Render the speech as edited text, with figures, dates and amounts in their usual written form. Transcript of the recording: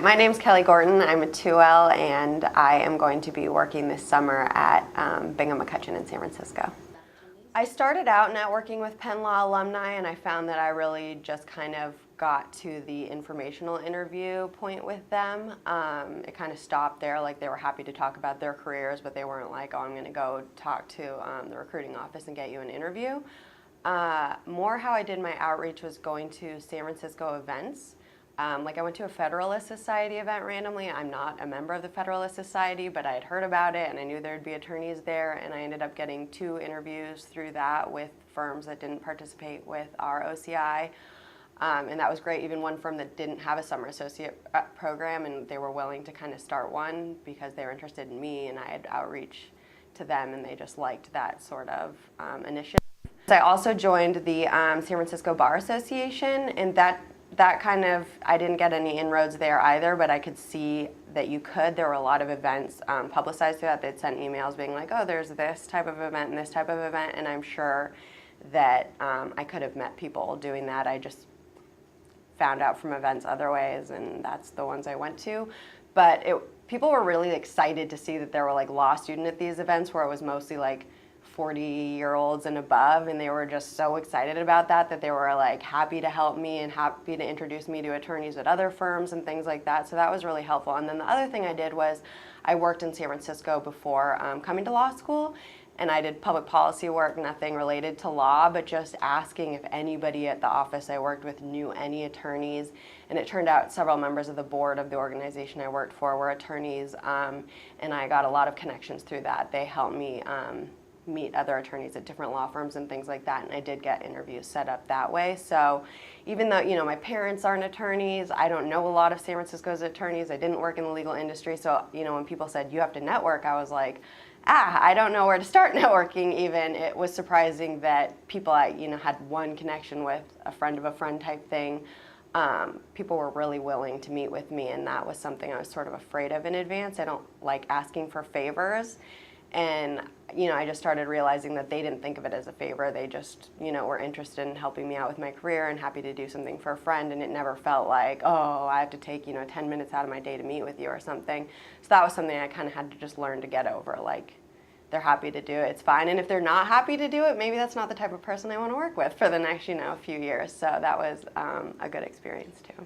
my name's Kelly Gorton. I'm a 2L, and I am going to be working this summer at Bingham McCutcheon in San Francisco. I started out networking with Penn Law alumni, and I found that I really just kind of got to the informational interview point with them. It kind of stopped there. Like, they were happy to talk about their careers, but they weren't like, oh, I'm going to go talk to the recruiting office and get you an interview. More how I did my outreach was going to San Francisco events. Like, I went to a Federalist Society event randomly. I'm not a member of the Federalist Society, but I had heard about it and I knew there'd be attorneys there, and I ended up getting 2 interviews through that with firms that didn't participate with our OCI. And that was great. Even one firm that didn't have a summer associate program, and they were willing to kind of start one because they were interested in me, and I had outreach to them, and they just liked that sort of initiative. I also joined the San Francisco Bar Association, and that kind of, I didn't get any inroads there either, but I could see that you could. There were a lot of events publicized through that. They'd send emails being like, oh, there's this type of event and this type of event, and I'm sure that I could have met people doing that. I just found out from events other ways, and that's the ones I went to. But people were really excited to see that there were like law students at these events, where it was mostly like 40-year-olds and above, and they were just so excited about that they were like happy to help me and happy to introduce me to attorneys at other firms and things like that. So that was really helpful. And then the other thing I did was I worked in San Francisco before coming to law school, and I did public policy work, nothing related to law, but just asking if anybody at the office I worked with knew any attorneys. And it turned out several members of the board of the organization I worked for were attorneys, and I got a lot of connections through that. They helped me meet other attorneys at different law firms and things like that, and I did get interviews set up that way. So even though, my parents aren't attorneys, I don't know a lot of San Francisco's attorneys, I didn't work in the legal industry, so when people said you have to network, I was like, I don't know where to start networking even. It was surprising that people I had one connection with, a friend of a friend type thing. People were really willing to meet with me, and that was something I was sort of afraid of in advance. I don't like asking for favors. And, I just started realizing that they didn't think of it as a favor. They just, were interested in helping me out with my career and happy to do something for a friend. And it never felt like, oh, I have to take, 10 minutes out of my day to meet with you or something. So that was something I kind of had to just learn to get over. Like, they're happy to do it, it's fine. And if they're not happy to do it, maybe that's not the type of person I want to work with for the next, few years. So that was a good experience too.